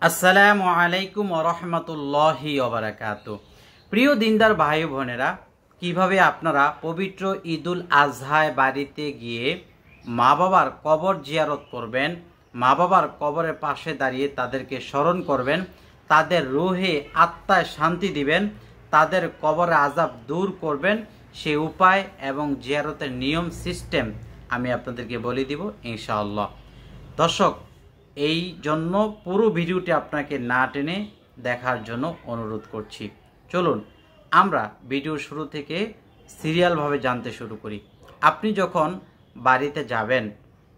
আসসালামু আলাইকুম ওয়া রাহমাতুল্লাহি ওয়া বারাকাতুহু। প্রিয় দিনদার ভাই বোনেরা, কিভাবে আপনারা পবিত্র ঈদুল আজহায় বাড়িতে গিয়ে মা বাবার কবর জিয়ারত করবেন, মা বাবার কবরের পাশে দাঁড়িয়ে তাদেরকে স্মরণ করবেন, তাদের রুহে আত্মায় শান্তি দিবেন, তাদের কবরে আযাব দূর করবেন, সেই উপায় এবং জিয়ারতের নিয়ম সিস্টেম আমি আপনাদেরকে বলে দিব ইনশাআল্লাহ। দর্শক, এই জন্য পুরো ভিডিওটি আপনাকে না টেনে দেখার জন্য অনুরোধ করছি। চলুন আমরা ভিডিও শুরু থেকে সিরিয়ালভাবে জানতে শুরু করি। আপনি যখন বাড়িতে যাবেন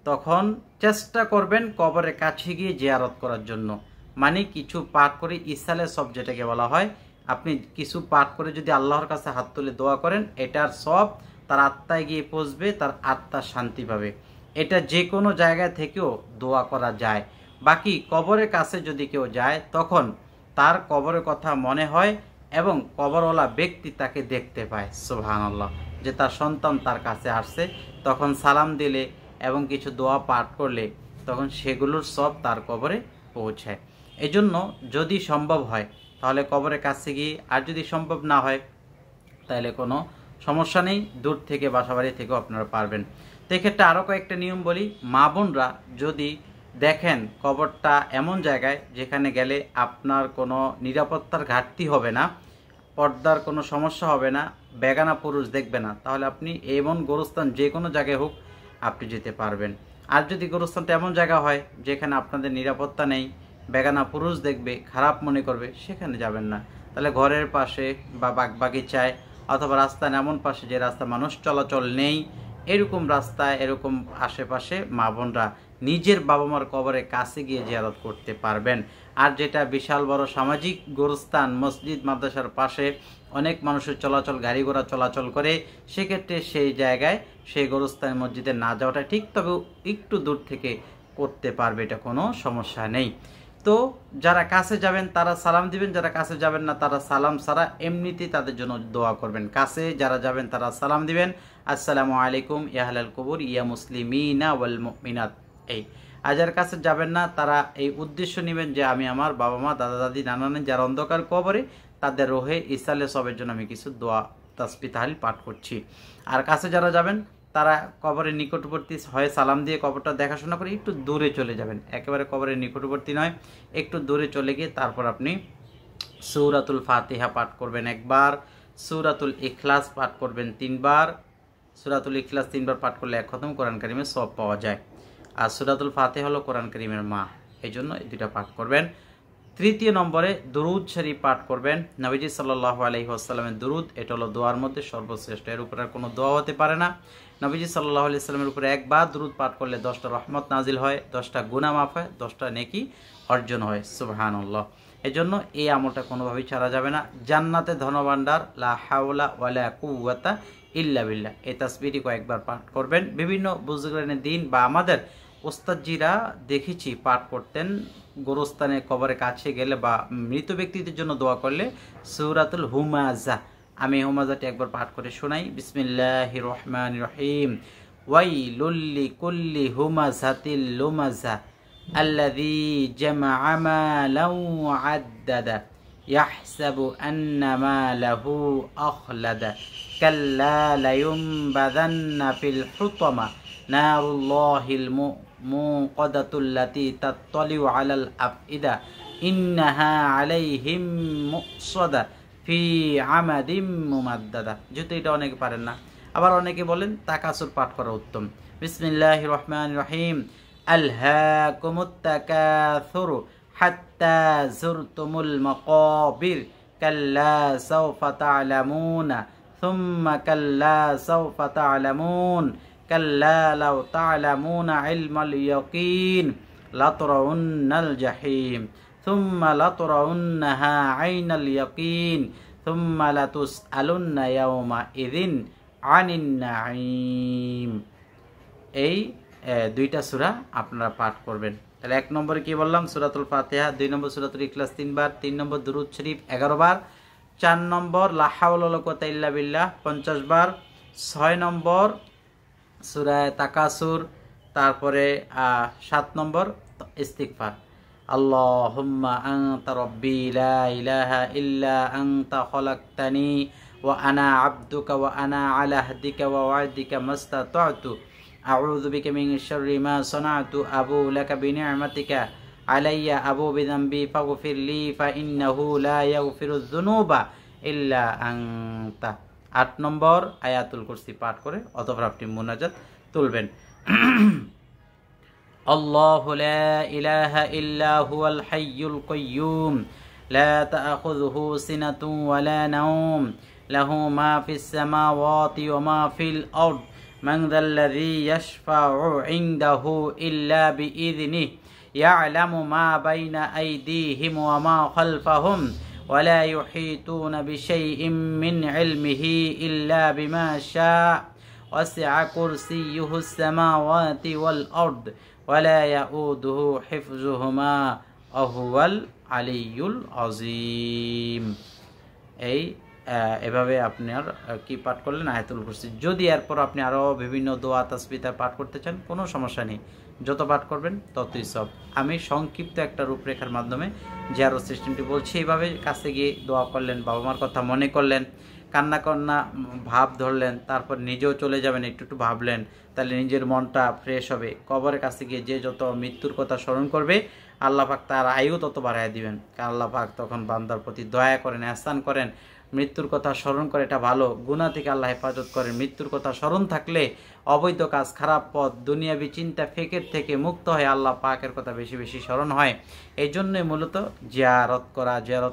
তখন চেষ্টা করবেন কবরের কাছে গিয়ে জিয়ারত করার জন্য, মানে কিছু পাঠ করে ইসালে সব যেটাকে বলা হয়, আপনি কিছু পাঠ করে যদি আল্লাহর কাছে হাত তুলে দোয়া করেন, এটার সব তার আত্মায় গিয়ে পৌঁছবে, তার আত্মা শান্তি পাবে। এটা যে কোনো জায়গা থেকেও দোয়া করা যায়। বাকি কবরের কাছে যদি কেউ যায় তখন তার কবরের কথা মনে হয় এবং কবরওয়ালা ব্যক্তি তাকে দেখতে পায়, সুবহানাল্লাহ, যে তার সন্তান তার কাছে আসছে। তখন সালাম দিলে এবং কিছু দোয়া পাঠ করলে তখন সেগুলোর সব তার কবরে পৌঁছায়। এজন্য যদি সম্ভব হয় তাহলে কবরের কাছে গিয়ে, আর যদি সম্ভব না হয় তাহলে কোনো সমস্যা নেই, দূর থেকে বাসাবাড়ি থেকেও আপনারা পারবেন। তো এক্ষেত্রে আরও কয়েকটা নিয়ম বলি। মা বোনরা যদি দেখেন কবরটা এমন জায়গায় যেখানে গেলে আপনার কোনো নিরাপত্তার ঘাটতি হবে না, পর্দার কোনো সমস্যা হবে না, বেগানা পুরুষ দেখবে না, তাহলে আপনি এমন গোরস্থান যে কোনো জায়গায় হোক আপনি যেতে পারবেন। আর যদি গোরস্থানটা এমন জায়গা হয় যেখানে আপনাদের নিরাপত্তা নেই, বেগানা পুরুষ দেখবে, খারাপ মনে করবে, সেখানে যাবেন না। তাহলে ঘরের পাশে বা বাগিচায় অথবা রাস্তার এমন পাশে যে রাস্তা মানুষ চলাচল নেই, এরকম রাস্তায়, এরকম আশেপাশে মা বোনরা নিজের বাবা মার কবরের কাছে গিয়ে জিয়ারত করতে পারবেন। আর যেটা বিশাল বড় সামাজিক গোরস্থান, মসজিদ মাদ্রাসার পাশে অনেক মানুষের চলাচল, গাড়ি ঘোড়া চলাচল করে, সেক্ষেত্রে সেই জায়গায় সেই গোরস্থান মসজিদে না যাওয়াটা ঠিক, তবে একটু দূর থেকে করতে পারবে, এটা কোনো সমস্যা নেই। তো যারা কাছে যাবেন তারা সালাম দিবেন, যারা কাছে যাবেন না তারা সালাম ছাড়া এমনিতেই তাদের জন্য দোয়া করবেন। কাছে যারা যাবেন তারা সালাম দিবেন, আসসালামু আলাইকুম ইয়া আহলাল কুবুর ইয়া মুসলিমিনা ওয়াল মুমিনাত। এই আর যার কাছে যাবেন না তারা এই উদ্দেশ্য নেবেন যে আমি আমার বাবা মা, দাদা দাদি, নানা নানি যারা অন্ধকার কবরে, তাদের রোহে ইসালে সবের জন্য আমি কিছু দোয়া তাসবিহ তাহলিল পাঠ করছি। আর কাছে যারা যাবেন তারা কবরের নিকটবর্তী হয়ে সালাম দিয়ে কবরটা দেখাশোনা করে একটু দূরে চলে যাবেন, একেবারে কবরের নিকটবর্তী নয়, একটু দূরে চলে গিয়ে তারপর আপনি সূরাতুল ফাতিহা পাঠ করবেন একবার, সূরাতুল ইখলাস পাঠ করবেন 3 বার। সূরাতুল ইখলাস 3 বার পাঠ করলে 1 খতম কোরআন কারীমের সওয়াব পাওয়া যায়। আর সূরাতুল ফাতিহা হলো কোরআন কারীমের মা, এই জন্য এই দুটা পাঠ করবেন। তৃতীয় নম্বরে দুরুদ শরীফ পাঠ করবেন, নবীজি সাল্লাল্লাহু আলাইহি ওয়াসাল্লামের দুরুদ, এটা হলো দোয়ার মধ্যে সর্বশ্রেষ্ঠ, এর উপরে আর কোনো দোয়া হতে পারে না। নবীজি সাল্লাল্লাহু আলাইহি ওয়াসাল্লামের উপরে একবার দুরুদ পাঠ করলে 10টা রহমত নাজিল হয়, 10টা গুনাহ মাফ হয়, 10টা নেকি অর্জন হয়, সুবহানাল্লাহ। এই জন্য এই আমলটা কোনোভাবেই ছাড়া যাবে না। জান্নাতে ধনভাণ্ডার, লা হাওলা ওয়ালা কুওয়াতা ইল্লা বিল্লাহ, এই তাসবিহটি কয়েকবার পাঠ করবেন। বিভিন্ন বুজুর্গানের দিন বা আমাদের ওস্তাদজিরা দেখেছি পাঠ করতেন গোরস্থানে কবরের কাছে গেলে বা মৃত ব্যক্তিদের জন্য দোয়া করলে সূরাতুল হুমাজা, আমি হুমাজাটি একবার পাঠ করে শোনাই। বিসমিল্লাহির রহমানির রহিম। ওয়াইলুল লিকুল্লি হুমাজাতিল লুমাজা আল্লাযী জামাআ মালান ওয়া আদ্দাদা ইয়াহসাবু আন্না মালাহু আখলাদা কাল্লা লায়ুমবাযান্না ফিল হুতামা নারুল্লাহিল মুকাদাতুল্লাতী তাত্তালিউ আলাল আফইদা ইন্নাহা আলাইহিম মুসসাদা ফি আমাদিম মুমাদ্দাদা। যেহেতু এটা অনেকে পারেন না, আবার অনেকে বলেন তাকাসুর পাঠ করা উত্তম। বিসমিল্লাহির রহমানির রহিম। আলহাকুমুত তাকাসুর হাত্তা যুরতুমুল মাকাবির কাল্লা সাওফা তা'লামুনা সুম্মা কাল্লা সাওফা তা'লামুন কাল্লা লাউ তা'লামুনা ইলমাল ইয়াকিন লাতরাউন্নাল জাহিম সুম্মা লাতরাউন্নাহা আইনাল ইয়াকিন সুম্মা লাতুসআলুন্না ইয়াওমা ইযিন আনিন নাঈম। এই দুইটা সূরা আপনারা পাঠ করবেন। তাহলে 1 নম্বরে কি বললাম? সূরাতুল ফাতিহা, 2 নম্বর সূরাতুল ইখলাস 3 বার, 3 নম্বর দুরূদ শরীফ 11 বার, 4 নম্বর লা হাওলা ওয়ালা কুওয়াতা ইল্লা বিল্লাহ 50 বার, 6 নম্বর সূরা তাকাসুর, তারপরে 7 নম্বর ইস্তিগফার। আল্লাহুম্মা আনতা রব্বি লা ইলাহা ইল্লা আনতা খলাকতানি ওয়া আনা আবদুকা ওয়া আনা আলা আহদিকা ওয়া ওয়া'দিকা মাস্তাতা'তু আউযু বিকা মিন শাররি মা সানা'তু আবু লাকা বিনি'মাতিকা আলাইয়া আবু বিযামবি ফাগফিরলি ফাইন্নাহু লা ইয়াগফিরুয যুনুবা ইল্লা আনতা। ৮ নম্বর আয়াতুল কুরসি পাঠ করে অতঃপর আপনি মুনাজাত তুলবেন। আল্লাহু লা ইলাহা ইল্লা হুয়াল হাইয়ুল কাইয়্যুম লা তা'খুযুহু সিনাতুন ওয়া লা নাওম লাহু মা ফিস সামাওয়াতি ওয়া মা ফিল আরদ মান যাল্লাযী ইয়াশফা'ু 'ইনদাহু ইল্লা বিইযনিহি ইয়া'লামু মা বাইনা আইদিহিম ওয়া মা খালফাহুম ওয়া লা ইউহীতুনা বিশাইইন মিন 'ইলমিহি ইল্লা বিমা শা'a ওয়াসি'a কুরসিয়্যুহুস সামাওয়াতি ওয়াল আরদ ওয়া লা ইয়াউদুহু হিফযুহুমা ওয়া হুয়াল আলিয়্যুল আযীম। এভাবে আপনার কি পাঠ করলেন আয়াতুল কুরসি। যদি এরপর আপনি আরও বিভিন্ন দোয়া তাসবিহ পাঠ করতে চান কোনো সমস্যা নেই, যত পাঠ করবেন ততই সব। আমি সংক্ষিপ্ত একটা রূপরেখার মাধ্যমে জিয়ারত সিস্টেমটি বলছি। এইভাবে কাছে গিয়ে দোয়া করলেন, বাবা মার কথা মনে করলেন, কান্না কান্না ভাব ধরলেন, তারপর নিজেও চলে যাবেন, একটু একটু ভাবলেন, তাহলে নিজের মনটা ফ্রেশ হবে। কবরের কাছে গিয়ে যে যত মৃত্যুর কথা স্মরণ করবে আল্লাহ পাক তার আয়ু তত বাড়ায় দিবেন, কারণ আল্লাহ পাক তখন বান্দার প্রতি দয়া করেন, ihsan করেন। মৃত্যুর কথা স্মরণ করে এটা ভালো, গুনাহ থেকে আল্লাহ হেফাজত করেন। মৃত্যুর কথা স্মরণ থাকলে অবৈধ কাজ, খারাপ পথ, দুনিয়াবি চিন্তা ফেকের থেকে মুক্ত হয়ে আল্লাহ পাকের কথা বেশি বেশি স্মরণ হয়। এই জন্যই মূলত জিয়ারত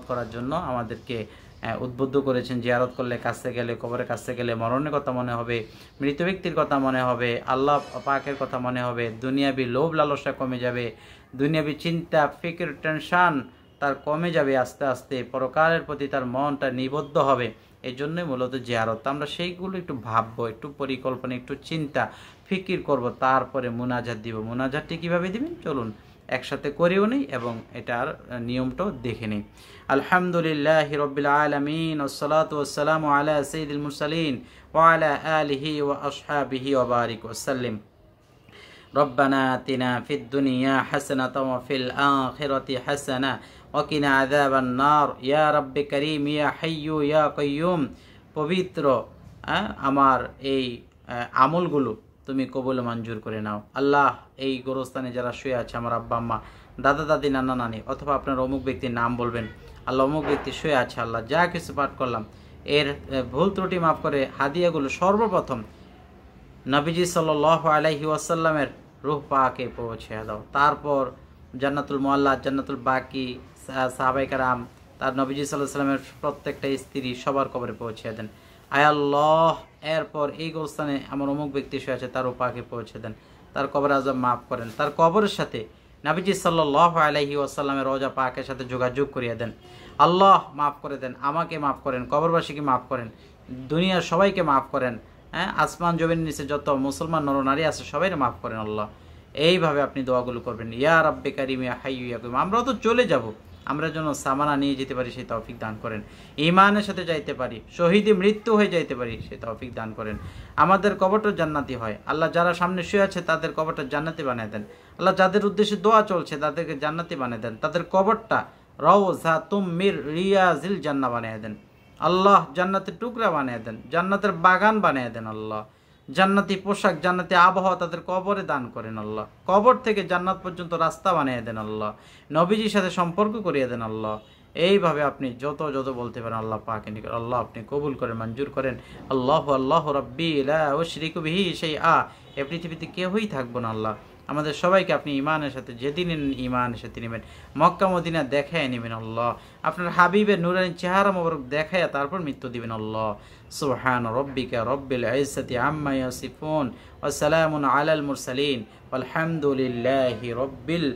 করার জন্য আমাদেরকে উদ্বুদ্ধ করেছেন। জিয়ারত করলে কাছে গেলে, কবরের কাছে গেলে মরণের কথা মনে হবে, মৃত ব্যক্তির কথা মনে হবে, আল্লাহ পাকের কথা মনে হবে, দুনিয়াবি লোভ লালসা কমে যাবে, দুনিয়াবি চিন্তা ফিকির টেনশন তার কমে যাবে আস্তে আস্তে, পরকালের প্রতি তার মনটা নিবদ্ধ হবে। এই জন্যই মূলত জিয়ারত। আমরা সেইগুলো একটু ভাববো, একটু পরিকল্পনা, একটু চিন্তা ফিকির করব, তারপরে মুনাজাত দিব। মুনাজাতটি কীভাবে দিবেন চলুন একসাথে করেও নেই এবং এটার নিয়মটাও দেখে নেই। আলহামদুলিল্লাহি রাব্বিল আলামিন ওয়াসসালাতু ওয়াসসালামু আলা সাইয়্যিদিল মুরসালিন ওয়া আলা আলিহি ওয়া আসহাবিহি ওয়া বারিক ওয়া সাল্লিম। রব্বানা আতিনা ফিদ দুনিয়া হাসানাতাও ওয়া ফিল আখিরাতি হাসানা ওয়া কিনা আযাবান নার ইয়া রাব্বি কারীম ইয়া হাইয়্যু ইয়া কাইয়্যুম। পবিত্র আমার এই আমলগুলো তুমি কবুল মঞ্জুর করে নাও। আল্লাহ, এই গোরস্থানে যারা শুয়ে আছে, আমার আব্বা আম্মা, দাদা দাদি, নানা নানি, অথবা আপনার অমুক ব্যক্তির নাম বলবেন, আল্লাহ অমুক ব্যক্তি শুয়ে আছে, আল্লাহ যা কিছু পাঠ করলাম এর ভুল ত্রুটি মাফ করে হাদিয়াগুলো সর্বপ্রথম নবীজি সাল্লাল্লাহু আলাইহি ওয়াসাল্লামের রূহ পাকে পৌঁছে দাও। তারপর জান্নাতুল মুআল্লা, জান্নাতুল বাকি, সাহাবায়ে কেরাম, তার নবীজি সাল্লাল্লাহু আলাইহি ওয়াসাল্লামের প্রত্যেকটা স্ত্রী সবার কবরে পৌঁছে দেন। আয় আল্লাহ, এরপর এই গোরস্থানে আমার অমুক ব্যক্তি শুয়ে আছে, তার পাকে পৌঁছে দেন, তার কবর আযাব মাফ করেন, তার কবরের সাথে নবীজি সাল্লাল্লাহু আলাইহি ওয়াসাল্লামের রওজা পাকের সাথে যোগাযোগ করিয়ে দেন। আল্লাহ মাফ করে দেন, আমাকে মাফ করেন, কবরবাসীকে মাফ করেন, দুনিয়ার সবাইকে মাফ করেন, আসমান জমিনের নিচে যত মুসলমান নরনারী আছে সবাইকে মাফ করেন আল্লাহ। এইভাবে আপনি দোয়াগুলো করবেন। ইয়া রাব্বি কারীম ইয়া হাইয়্যু ইয়া কাইয়্যুম। আমরাও তো চলে যাব, আমরা যেন সামানা নিয়ে যেতে পারি সেই তৌফিক দান করেন, ঈমানের সাথে যাইতে পারি, শহীদে মৃত্যু হয়ে যাইতে পারি সেই তৌফিক দান করেন, আমাদের কবরটা জান্নাতি হয়। আল্লাহ, যারা সামনে শুয়ে আছে তাদের কবরটা জান্নাতি বানিয়ে দেন। আল্লাহ, যাদের উদ্দেশ্যে দোয়া চলছে তাদেরকে জান্নাতি বানিয়ে দেন, তাদের কবরটা রাওযাতুম মির রিয়াজিল জান্নাহ বানিয়ে দেন। আল্লাহ, জান্নাতের টুকরা বানিয়ে দেন, জান্নাতের বাগান বানিয়ে দেন। আল্লাহ, জান্নাতি পোশাক, জান্নাতি আবহাওয়া তাদের কবরে দান করেন। আল্লাহ, কবর থেকে জান্নাত পর্যন্ত রাস্তা বানিয়ে দেন। আল্লাহ, নবীজির সাথে সম্পর্ক করিয়ে দেন। আল্লাহ, এইভাবে আপনি যত যত বলতে পারেন আল্লাহ পাকের নিকট আল্লাহ আপনি কবুল করেন, মঞ্জুর করেন। আল্লাহ আল্লাহ রাব্বি লা উশরিকু বিহি শাইআ। এই পৃথিবীতে কেউই থাকবো না আল্লাহ, আমাদের সবাইকে আপনি ঈমানের সাথে যেদিন ঈমানের সাথে নেবেন, মক্কা মদিনা দেখায় নেবেন আল্লাহ, আপনার হাবিবের নূরানী চেহারা মোবারক দেখায় তারপর মৃত্যু দিবেন আল্লাহ। সুবহান রাব্বিকা রব্বিল ইজ্জাতি আম্মা ইয়াসিফুন ওয়া সালামুন আলাল মুরসালিন ওয়ালহামদুলিল্লাহি রব্বিল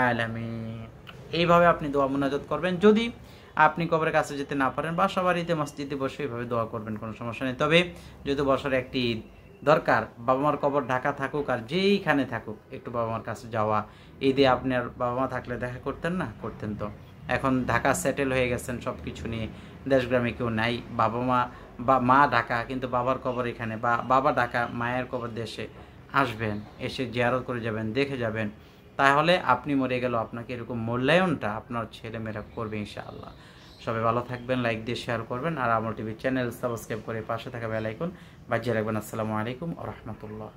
আলামিন। এইভাবে আপনি দোয়া মুনাজাত করবেন। যদি আপনি কবরের কাছে যেতে না পারেন, বাসা বাড়িতে মসজিদে বসে এইভাবে দোয়া করবেন, কোনো সমস্যা নেই। তবে যেহেতু বছরে একটি ঈদ দরকার, বাবা মার কবর ঢাকা থাকুক আর যেইখানে থাকুক, একটু বাবা মার কাছে যাওয়া। ঈদে আপনার বাবা মা থাকলে দেখা করতেন না? করতেন তো। এখন ঢাকা সেটেল হয়ে গেছেন সব কিছু নিয়ে, দেশগ্রামে কেউ নাই, বাবা মা বা মা ঢাকা কিন্তু বাবার কবর এখানে, বা বাবা ঢাকা মায়ের কবর দেশে। আসবেন, এসে জিয়ারত করে যাবেন, দেখে যাবেন, তাহলে আপনি মরে গেল আপনাকে এরকম মূল্যায়নটা আপনার ছেলেমেয়েরা করবে ইনশাআল্লাহ। সবাই ভালো থাকবেন, লাইক দিয়ে শেয়ার করবেন, আর আমল টিভি চ্যানেল সাবস্ক্রাইব করে পাশে থাকা বেল আইকন বাজিয়ে রাখবেন। আসসালামু আলাইকুম ওয়া রাহমাতুল্লাহ।